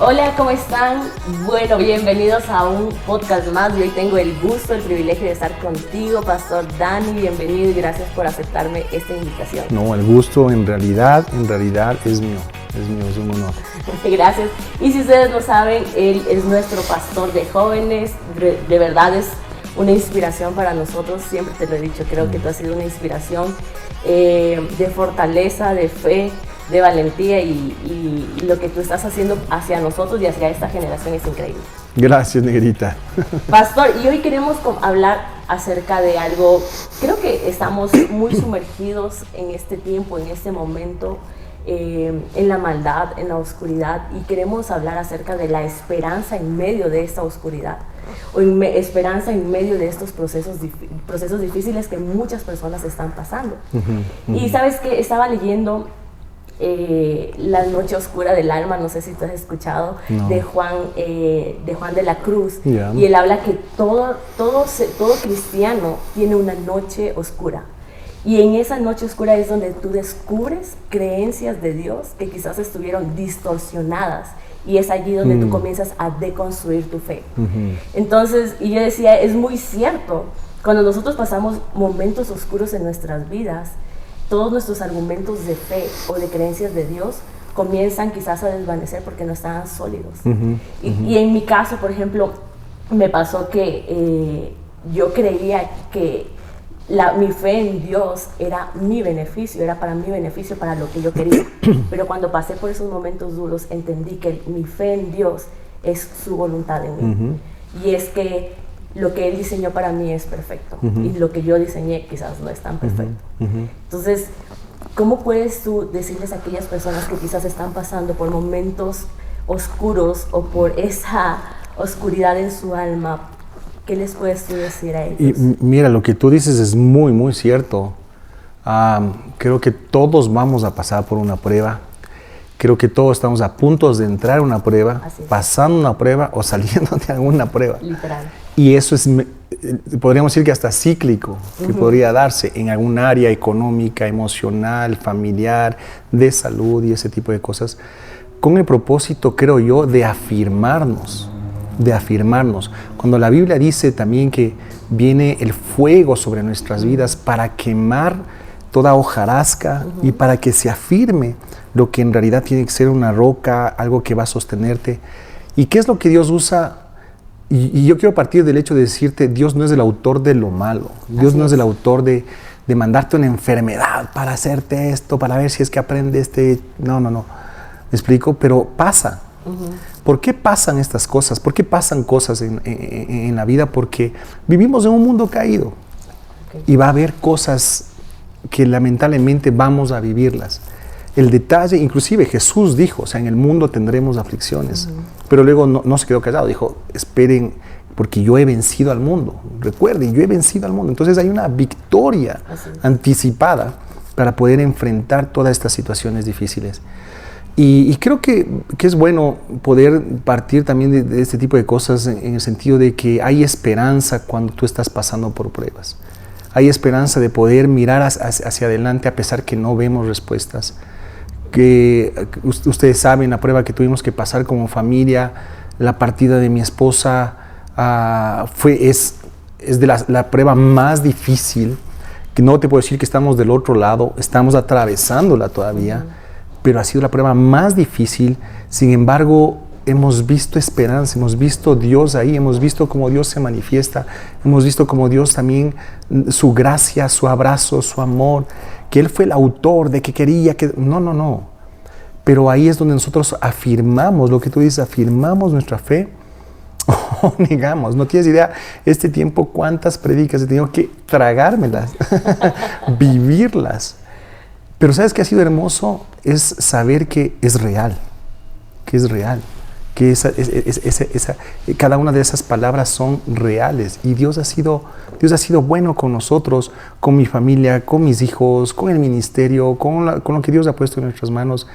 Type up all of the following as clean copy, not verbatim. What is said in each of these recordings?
Hola, ¿cómo están? Bueno, bienvenidos a un podcast más. Y hoy tengo el gusto, el privilegio de estar contigo, Pastor Dani. Bienvenido y gracias por aceptarme esta invitación. No, el gusto en realidad es mío, es un honor. Gracias. Y si ustedes no saben, él es nuestro pastor de jóvenes. De verdad es una inspiración para nosotros. Siempre te lo he dicho, creo que tú has sido una inspiración de fortaleza, de fe, de valentía y lo que tú estás haciendo hacia nosotros y hacia esta generación es increíble. Gracias, negrita. Pastor, y hoy queremos hablar acerca de algo, creo que estamos muy sumergidos en este tiempo, en este momento, en la maldad, en la oscuridad, y queremos hablar acerca de la esperanza en medio de esta oscuridad, o esperanza en medio de estos procesos difíciles que muchas personas están pasando. Y sabes que estaba leyendo La noche oscura del alma, no sé si tú has escuchado, no. de Juan de la Cruz, yeah. Y él habla que todo cristiano tiene una noche oscura, y en esa noche oscura es donde tú descubres creencias de Dios que quizás estuvieron distorsionadas, y es allí donde tú comienzas a deconstruir tu fe. Entonces, y yo decía, es muy cierto, cuando nosotros pasamos momentos oscuros en nuestras vidas, todos nuestros argumentos de fe o de creencias de Dios comienzan quizás a desvanecer porque no estaban sólidos. Y en mi caso, por ejemplo, me pasó que yo creía que mi fe en Dios era mi beneficio, era para mi beneficio, para lo que yo quería. Pero cuando pasé por esos momentos duros, entendí que mi fe en Dios es su voluntad en mí. Y es que lo que Él diseñó para mí es perfecto, y lo que yo diseñé quizás no es tan perfecto. Entonces, ¿cómo puedes tú decirles a aquellas personas que quizás están pasando por momentos oscuros o por esa oscuridad en su alma? ¿Qué les puedes tú decir a ellos? Y mira, lo que tú dices es muy, muy cierto. Creo que todos vamos a pasar por una prueba. Creo que todos estamos a punto de entrar en una prueba, pasando una prueba o saliendo de alguna prueba. Literal. Y eso es, podríamos decir que hasta cíclico, que podría darse en algún área económica, emocional, familiar, de salud y ese tipo de cosas, con el propósito, creo yo, de afirmarnos. Cuando la Biblia dice también que viene el fuego sobre nuestras vidas para quemar toda hojarasca y para que se afirme lo que en realidad tiene que ser una roca, algo que va a sostenerte. ¿Y qué es lo que Dios usa? Y yo quiero partir del hecho de decirte, Dios no es el autor de lo malo. Dios no es el autor de mandarte una enfermedad para hacerte esto, para ver si es que aprendes No. ¿Me explico? Pero pasa. ¿Por qué pasan estas cosas? ¿Por qué pasan cosas en la vida? Porque vivimos en un mundo caído. Y va a haber cosas que lamentablemente vamos a vivirlas. El detalle, inclusive Jesús dijo, o sea, en el mundo tendremos aflicciones, pero luego no se quedó callado, dijo, esperen, porque yo he vencido al mundo. Recuerden, yo he vencido al mundo. Entonces hay una victoria anticipada para poder enfrentar todas estas situaciones difíciles. Y creo que es bueno poder partir también de este tipo de cosas en el sentido de que hay esperanza cuando tú estás pasando por pruebas. Hay esperanza de poder mirar hacia adelante a pesar que no vemos respuestas. Que ustedes saben la prueba que tuvimos que pasar como familia, la partida de mi esposa es de la prueba más difícil, que no te puedo decir que estamos del otro lado, estamos atravesándola todavía, pero ha sido la prueba más difícil. Sin embargo, hemos visto esperanza, hemos visto Dios ahí, hemos visto cómo Dios se manifiesta, hemos visto cómo Dios también, su gracia, su abrazo, su amor, que Él fue el autor de que quería que... No. Pero ahí es donde nosotros afirmamos, lo que tú dices, afirmamos nuestra fe o negamos. No tienes idea, este tiempo cuántas predicas he tenido que tragármelas, vivirlas. Pero ¿sabes qué ha sido hermoso? Es saber que es real, que cada una de esas palabras son reales, y Dios ha sido bueno con nosotros, con mi familia, con mis hijos, con el ministerio, con lo que Dios ha puesto en nuestras manos,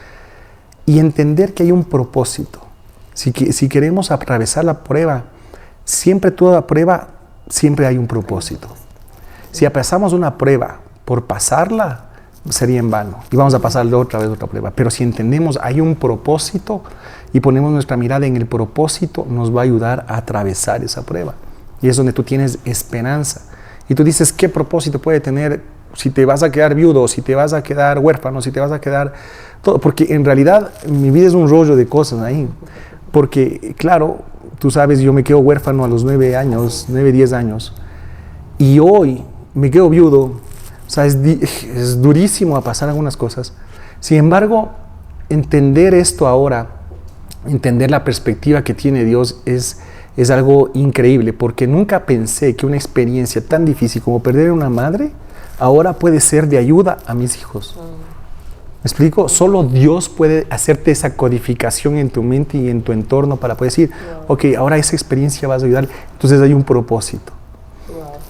y entender que hay un propósito. Si queremos atravesar la prueba, toda prueba, siempre hay un propósito. Si pasamos una prueba por pasarla, sería en vano y vamos a pasarle otra vez otra prueba. Pero si entendemos, hay un propósito y ponemos nuestra mirada en el propósito, nos va a ayudar a atravesar esa prueba. Y es donde tú tienes esperanza. Y tú dices, ¿qué propósito puede tener si te vas a quedar viudo, si te vas a quedar huérfano, si te vas a quedar todo? Porque en realidad mi vida es un rollo de cosas ahí. Porque, claro, tú sabes, yo me quedo huérfano a los 9 años, 9, 10 años. Y hoy me quedo viudo. O sea, es durísimo a pasar algunas cosas. Sin embargo, entender esto ahora, entender la perspectiva que tiene Dios es algo increíble, porque nunca pensé que una experiencia tan difícil como perder a una madre ahora puede ser de ayuda a mis hijos. ¿Me explico? Solo Dios puede hacerte esa codificación en tu mente y en tu entorno para poder decir, ok, ahora esa experiencia vas a ayudar, entonces hay un propósito.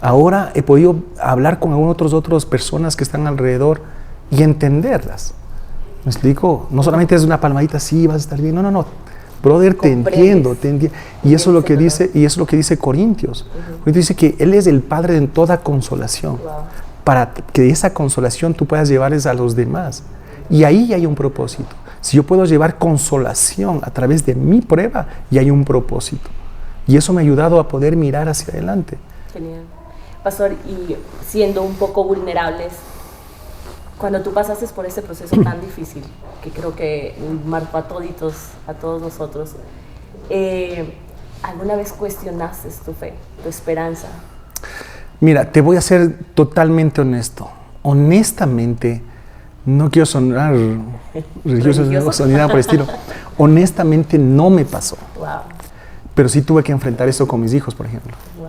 Ahora he podido hablar con otras personas que están alrededor y entenderlas. ¿Me explico? No solamente es una palmadita, sí, vas a estar bien. No. Brother, te entiendo. Y eso es lo que dice Corintios. Corintios dice que Él es el Padre de toda consolación. Para que esa consolación tú puedas llevarles a los demás. Y ahí hay un propósito. Si yo puedo llevar consolación a través de mi prueba, ya hay un propósito. Y eso me ha ayudado a poder mirar hacia adelante. Genial. Pastor, y siendo un poco vulnerables, cuando tú pasaste por ese proceso tan difícil, que creo que marcó a todos nosotros, ¿alguna vez cuestionaste tu fe, tu esperanza? Mira, te voy a ser totalmente honesto. Honestamente, no quiero sonar religioso ni nada por el estilo. Honestamente, no me pasó. Wow. Pero sí tuve que enfrentar eso con mis hijos, por ejemplo. Wow.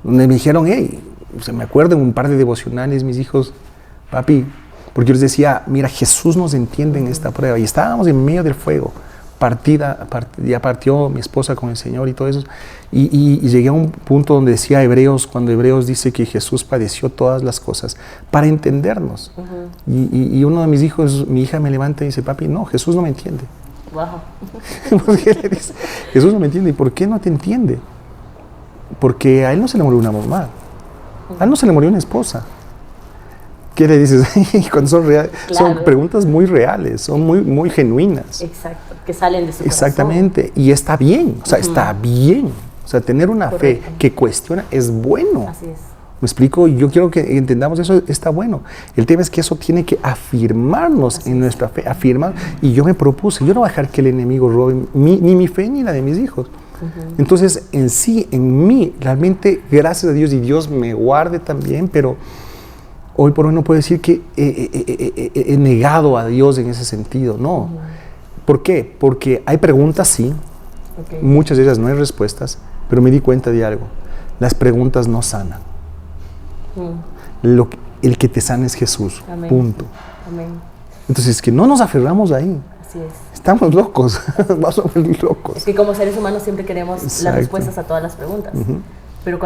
Donde me dijeron, hey, me acuerdo en un par de devocionales, mis hijos, papi, porque yo les decía, mira, Jesús nos entiende en esta prueba. Y estábamos en medio del fuego. Ya partió mi esposa con el Señor y todo eso. Y llegué a un punto donde decía Hebreos, cuando Hebreos dice que Jesús padeció todas las cosas para entendernos. Y uno de mis hijos, mi hija me levanta y dice, papi, no, Jesús no me entiende. Wow. Porque le dice, Jesús no me entiende. ¿Y por qué no te entiende? Porque a él no se le murió una mamá. A él no se le murió una esposa. ¿Qué le dices? Cuando son reales, claro. Son preguntas muy reales, son muy genuinas. Exacto, que salen de su corazón. Exactamente, y está bien, o sea, está bien. O sea, tener una Correcto. Fe que cuestiona es bueno. Así es. ¿Me explico? Yo quiero que entendamos eso, está bueno. El tema es que eso tiene que afirmarnos en nuestra fe, afirmar. Y yo me propuse, yo no voy a dejar que el enemigo robe ni mi fe ni la de mis hijos. Entonces, en mí, realmente, gracias a Dios, y Dios me guarde también, pero hoy por hoy no puedo decir que he negado a Dios en ese sentido, no. ¿Por qué? Porque hay preguntas, sí, muchas de ellas no hay respuestas, pero me di cuenta de algo, las preguntas no sanan. El que te sana es Jesús, Amén. Punto. Amén. Entonces, que no nos aferramos ahí. Así es. Estamos locos, vamos a ver locos. Es que como seres humanos siempre queremos las respuestas a todas las preguntas. Pero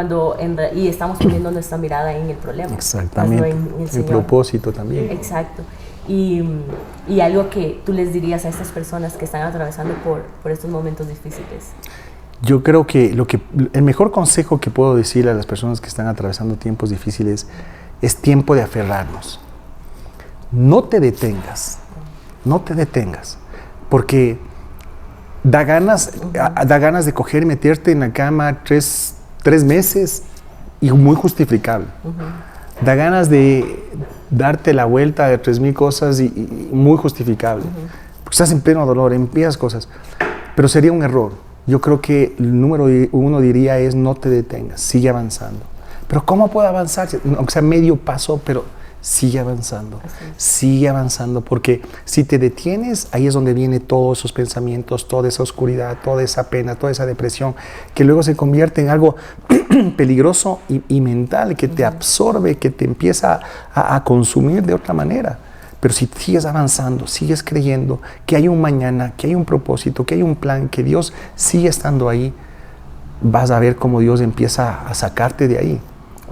y estamos poniendo nuestra mirada en el problema. Exactamente, en el propósito también. Exacto. Y algo que tú les dirías a estas personas que están atravesando por estos momentos difíciles. Yo creo que el mejor consejo que puedo decirle a las personas que están atravesando tiempos difíciles es tiempo de aferrarnos. No te detengas, porque da ganas de coger y meterte en la cama 3 meses y muy justificable. Da ganas de darte la vuelta de 3,000 cosas y muy justificable. Porque estás en pleno dolor, empiezas cosas. Pero sería un error. Yo creo que el número 1 diría es no te detengas, sigue avanzando. Pero ¿cómo puedo avanzar? Aunque sea medio paso, pero sigue avanzando, porque si te detienes, ahí es donde vienen todos esos pensamientos, toda esa oscuridad, toda esa pena, toda esa depresión, que luego se convierte en algo peligroso y mental, que te absorbe, que te empieza a consumir de otra manera. Pero si sigues avanzando, sigues creyendo que hay un mañana, que hay un propósito, que hay un plan, que Dios sigue estando ahí, vas a ver cómo Dios empieza a sacarte de ahí.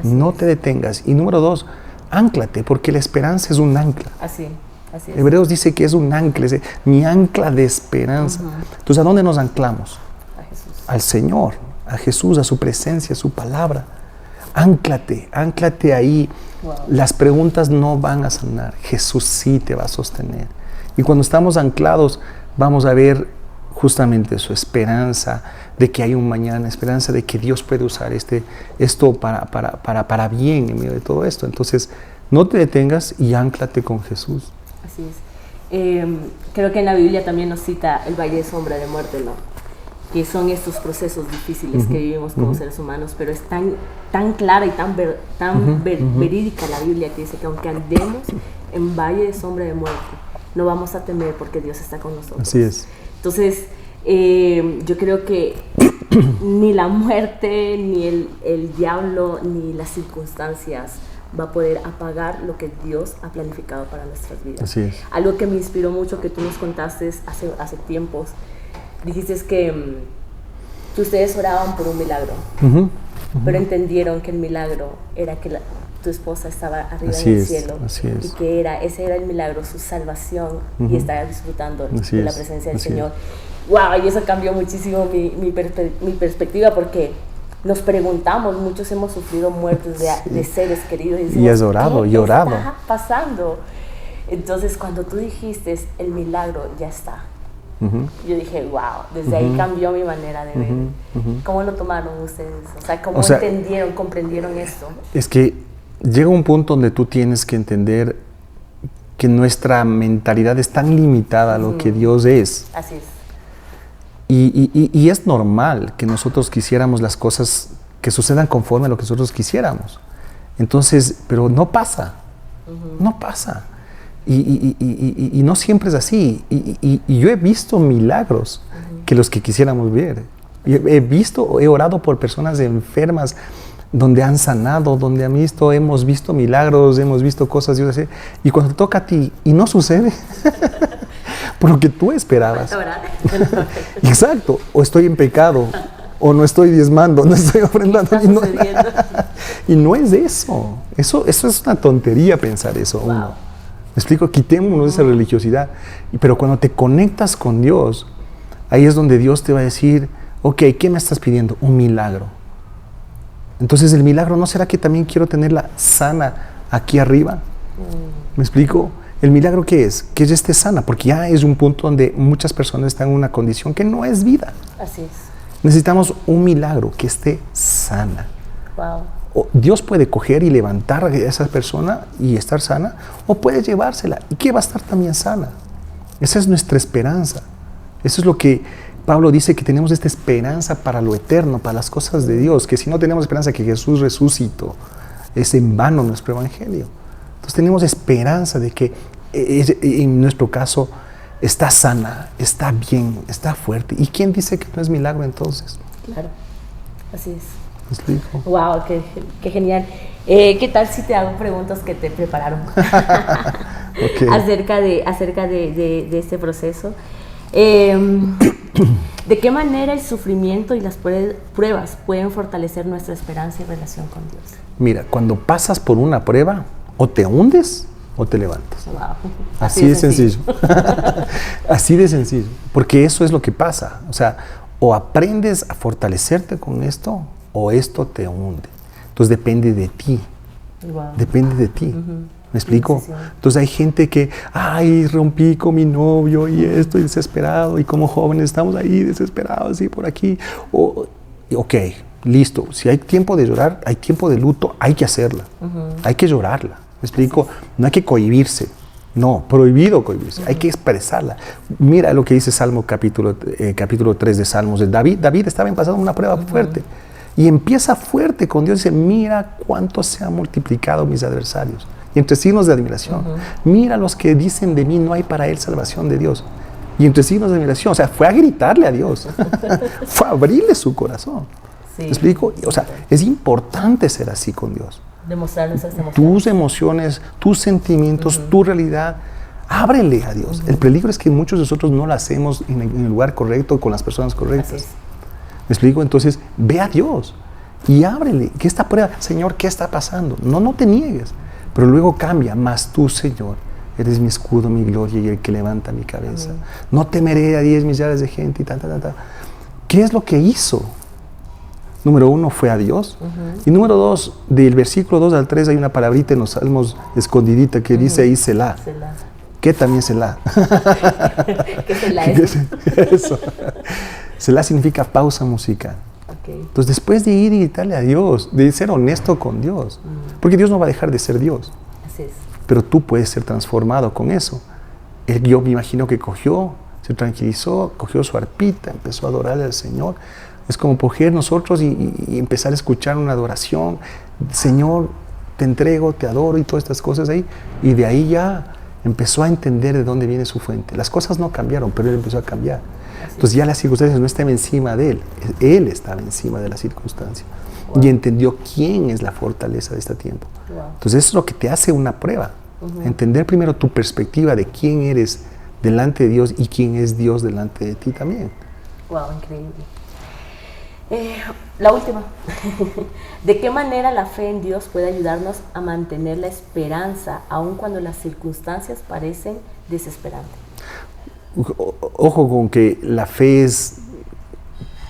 No te detengas. Y número 2, ánclate, porque la esperanza es un ancla. Así es. Hebreos dice que es un ancla, es mi ancla de esperanza. Entonces, ¿a dónde nos anclamos? A Jesús. Al Señor, a Jesús, a su presencia, a su palabra. Ánclate ahí. Wow. Las preguntas no van a sanar, Jesús sí te va a sostener. Y cuando estamos anclados, vamos a ver justamente su esperanza de que hay un mañana, esperanza de que Dios puede usar esto para bien en medio de todo esto. Entonces, no te detengas y ánclate con Jesús. Así es. Creo que en la Biblia también nos cita el valle de sombra de muerte, ¿no? Que son estos procesos difíciles que vivimos como seres humanos, pero es tan clara y tan verídica la Biblia que dice que aunque andemos en valle de sombra de muerte, no vamos a temer porque Dios está con nosotros. Así es. Entonces, yo creo que ni la muerte, ni el diablo, ni las circunstancias va a poder apagar lo que Dios ha planificado para nuestras vidas. Así es. Algo que me inspiró mucho que tú nos contaste hace tiempos, dijiste que ustedes oraban por un milagro, pero entendieron que el milagro era que tu esposa estaba arriba en el cielo, y que ese era el milagro, su salvación, y estaba disfrutando de la presencia del Señor. Wow, y eso cambió muchísimo mi perspectiva, porque nos preguntamos, muchos hemos sufrido muertes de seres queridos y decimos, y has orado, y orado. ¿Qué está pasando? Entonces, cuando tú dijiste, el milagro ya está, yo dije, wow, desde ahí cambió mi manera de ver. ¿Cómo lo tomaron ustedes? O sea, ¿cómo entendieron, comprendieron esto? Es que llega un punto donde tú tienes que entender que nuestra mentalidad es tan limitada a lo que Dios es. Así es. Y es normal que nosotros quisiéramos las cosas que sucedan conforme a lo que nosotros quisiéramos. Entonces, pero no pasa. No pasa. Y no siempre es así. Y yo he visto milagros que los que quisiéramos ver. He orado por personas enfermas donde han sanado, donde hemos visto milagros, hemos visto cosas. Y cuando te toca a ti y no sucede, por lo que tú esperabas. Exacto. O estoy en pecado, o no estoy diezmando, no estoy ofrendando. Y no es eso. Eso es una tontería pensar eso. Wow. ¿Me explico? Quitémonos esa religiosidad. Pero cuando te conectas con Dios, ahí es donde Dios te va a decir, ok, ¿qué me estás pidiendo? Un milagro. Entonces, el milagro, ¿no será que también quiero tenerla sana aquí arriba? ¿Me explico? ¿El milagro qué es? Que ella esté sana, porque ya es un punto donde muchas personas están en una condición que no es vida. Así es. Necesitamos un milagro que esté sana. Wow. Dios puede coger y levantar a esa persona y estar sana, o puede llevársela y que va a estar también sana. Esa es nuestra esperanza. Eso es lo que Pablo dice, que tenemos esta esperanza para lo eterno, para las cosas de Dios, que si no tenemos esperanza que Jesús resucitó, es en vano nuestro evangelio. Entonces tenemos esperanza de que en nuestro caso está sana, está bien, está fuerte. ¿Y quién dice que no es milagro entonces? Claro, así es. ¿Me explico? Wow, qué genial. ¿Qué tal si te hago preguntas que te prepararon Okay. acerca de este proceso? ¿De qué manera el sufrimiento y las pruebas pueden fortalecer nuestra esperanza y relación con Dios? Mira, cuando pasas por una prueba, o te hundes o te levantas. Wow. Así de sencillo. Así de sencillo. Porque eso es lo que pasa. O sea, o aprendes a fortalecerte con esto, o esto te hunde. Entonces depende de ti. Wow. Depende de ti. ¿Me explico? Sí. Entonces hay gente que, ay, rompí con mi novio y estoy desesperado, y como jóvenes estamos ahí desesperados y por aquí. Ok, listo. Si hay tiempo de llorar, hay tiempo de luto, hay que hacerla. Hay que llorarla. ¿Me explico? No hay que cohibirse. No, prohibido cohibirse. Hay que expresarla. Mira lo que dice Salmo capítulo 3 de Salmos de David. David estaba pasando una prueba fuerte. Y empieza fuerte con Dios. Dice, mira cuánto se han multiplicado mis adversarios. Y entre signos de admiración. Mira los que dicen de mí, no hay para él salvación de Dios. Y entre signos de admiración. O sea, fue a gritarle a Dios. Fue a abrirle su corazón. Sí. ¿Me explico? O sea, es importante ser así con Dios. Demostrar nuestras emociones. Tus emociones, tus sentimientos, tu realidad. Ábrele a Dios. El peligro es que muchos de nosotros no lo hacemos en el lugar correcto, con las personas correctas. ¿Me explico? Entonces, ve a Dios y ábrele. Que esta prueba, Señor, ¿qué está pasando? No te niegues. Pero luego cambia. Mas tú, Señor, eres mi escudo, mi gloria y el que levanta mi cabeza. No temeré a 10 millares de gente y tal. ¿Qué es lo que hizo? Número 1 fue a Dios. Y número 2, del versículo 2 al 3 hay una palabrita en los Salmos escondidita que dice ahí Selah. ¿Qué también Selah? ¿Qué Selah es? Eso. Selah significa pausa musical. Entonces, después de ir y gritarle a Dios, de ser honesto con Dios, porque Dios no va a dejar de ser Dios. Así es. Pero tú puedes ser transformado con eso. Yo me imagino que se tranquilizó, cogió su arpita, empezó a adorarle al Señor. Es como coger nosotros y empezar a escuchar una adoración. Señor, te entrego, te adoro y todas estas cosas ahí. Y de ahí ya empezó a entender de dónde viene su fuente. Las cosas no cambiaron, pero él empezó a cambiar. Entonces ya las circunstancias no estaban encima de él estaba encima de la circunstancia. Y entendió quién es la fortaleza de este tiempo. Entonces eso es lo que te hace una prueba. Entender primero tu perspectiva de quién eres delante de Dios y quién es Dios delante de ti también. Wow, increíble. La última. ¿De qué manera la fe en Dios puede ayudarnos a mantener la esperanza aun cuando las circunstancias parecen desesperantes? Ojo con que la fe es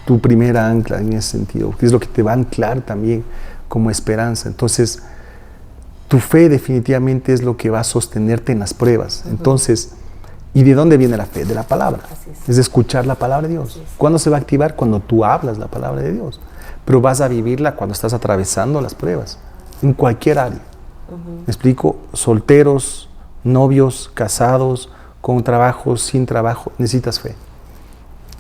tu primera ancla en ese sentido, que es lo que te va a anclar también como esperanza. Entonces, tu fe definitivamente es lo que va a sostenerte en las pruebas. Entonces, ¿y de dónde viene la fe? De la palabra. Es de escuchar la palabra de Dios. ¿Cuándo se va a activar? Cuando tú hablas la palabra de Dios. Pero vas a vivirla cuando estás atravesando las pruebas, en cualquier área. ¿Me explico? Solteros, novios, casados, con trabajo, sin trabajo, necesitas fe.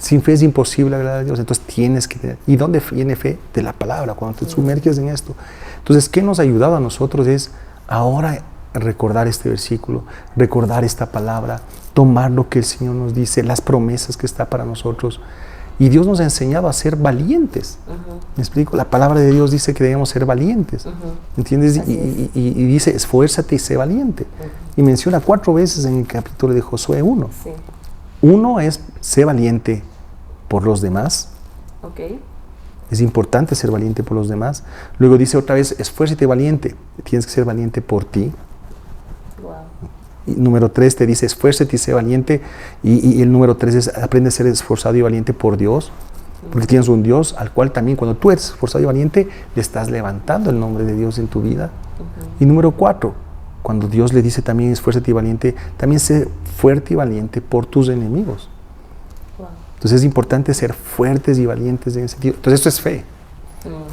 Sin fe es imposible agradar a Dios, entonces tienes que tener. ¿Y dónde viene fe? De la palabra, cuando te sumerges en esto. Entonces, ¿qué nos ha ayudado a nosotros? Es ahora recordar este versículo, recordar esta palabra, tomar lo que el Señor nos dice, las promesas que está para nosotros. Y Dios nos ha enseñado a ser valientes. ¿Me explico? La palabra de Dios dice que debemos ser valientes. ¿Entiendes? Y dice, esfuérzate y sé valiente. Y menciona 4 veces en el capítulo de Josué 1. Uno es, sé valiente por los demás. Es importante ser valiente por los demás. Luego dice otra vez, esfuérzate valiente. Tienes que ser valiente por ti. Y número 3 te dice, esfuérzate y sé valiente. Y el número 3 es, aprende a ser esforzado y valiente por Dios. Porque tienes un Dios al cual también cuando tú eres esforzado y valiente, le estás levantando el nombre de Dios en tu vida. Y número 4, cuando Dios le dice también esfuérzate y valiente, también sé fuerte y valiente por tus enemigos. Entonces es importante ser fuertes y valientes en ese sentido. Entonces esto es fe.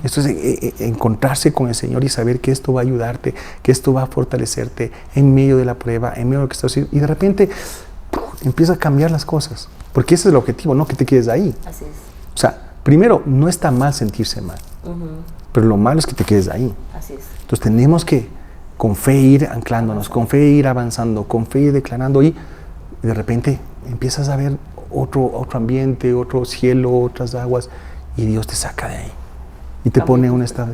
Esto es encontrarse con el Señor y saber que esto va a ayudarte, que esto va a fortalecerte en medio de la prueba, en medio de lo que estás haciendo. Y de repente empieza a cambiar las cosas. Porque ese es el objetivo, no que te quedes ahí. Así es. O sea, primero, no está mal sentirse mal. Pero lo malo es que te quedes ahí. Así es. Entonces tenemos que con fe ir anclándonos, con fe ir avanzando, con fe ir declarando y de repente empiezas a ver otro ambiente, otro cielo, otras aguas y Dios te saca de ahí y te pone en un estado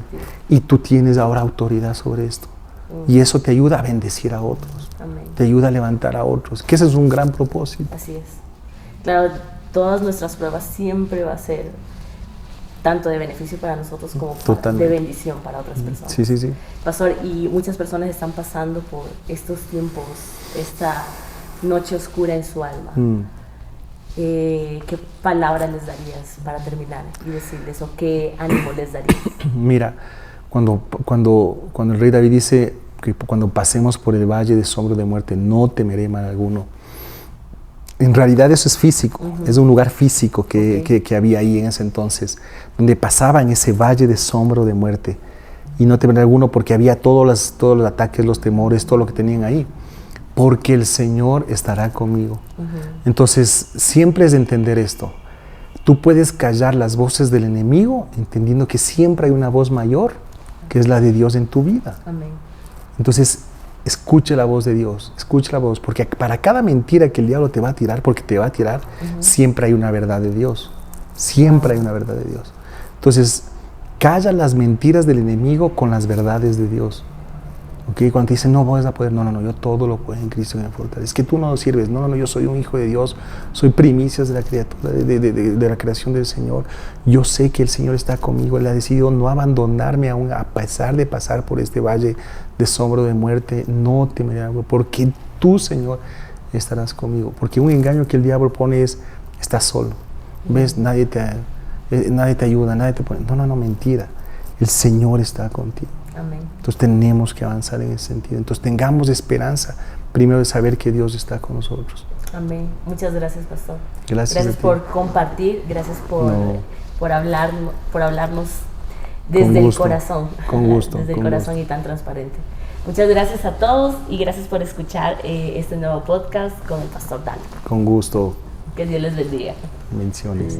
y tú tienes ahora autoridad sobre esto y eso te ayuda a bendecir a otros. Te ayuda a levantar a otros, que ese es un gran propósito. Así es. Claro, todas nuestras pruebas siempre va a ser tanto de beneficio para nosotros como de bendición para otras personas. Sí. Pastor, y muchas personas están pasando por estos tiempos, esta noche oscura en su alma. ¿Qué palabra les darías para terminar y decirles o qué ánimo les darías? Mira, cuando el rey David dice que cuando pasemos por el valle de sombra de muerte no temeré mal alguno, en realidad eso es físico, es un lugar físico que había ahí en ese entonces, donde pasaba en ese valle de sombra de muerte y no temeré alguno porque había todos los ataques, los temores, todo lo que tenían ahí. Porque el Señor estará conmigo. Entonces, siempre es entender esto. Tú puedes callar las voces del enemigo, entendiendo que siempre hay una voz mayor, que es la de Dios en tu vida. Amén. Entonces, escuche la voz de Dios, escuche la voz, porque para cada mentira que el diablo te va a tirar, porque te va a tirar, siempre hay una verdad de Dios. Siempre hay una verdad de Dios. Entonces, calla las mentiras del enemigo con las verdades de Dios. Okay, cuando te dicen, no vas a poder, no, yo todo lo puedo en Cristo que me fortalece. Es que tú no sirves, no, yo soy un hijo de Dios, soy primicias de la criatura, de la creación del Señor. Yo sé que el Señor está conmigo, Él ha decidido no abandonarme aún a pesar de pasar por este valle de sombra de muerte, no temeré algo, porque tú, Señor, estarás conmigo. Porque un engaño que el diablo pone es, estás solo, ¿ves? Nadie nadie te ayuda, nadie te pone. No, mentira. El Señor está contigo. Amén. Entonces tenemos que avanzar en ese sentido. Entonces tengamos esperanza, primero de saber que Dios está con nosotros. Amén. Muchas gracias, pastor. Gracias por compartir, gracias por hablarnos desde Con el gusto. corazón. Con gusto. Desde el con corazón gusto. y tan transparente. Muchas gracias a todos y gracias por escuchar este nuevo podcast con el pastor Dani. Con gusto. Que Dios les bendiga. Bendiciones.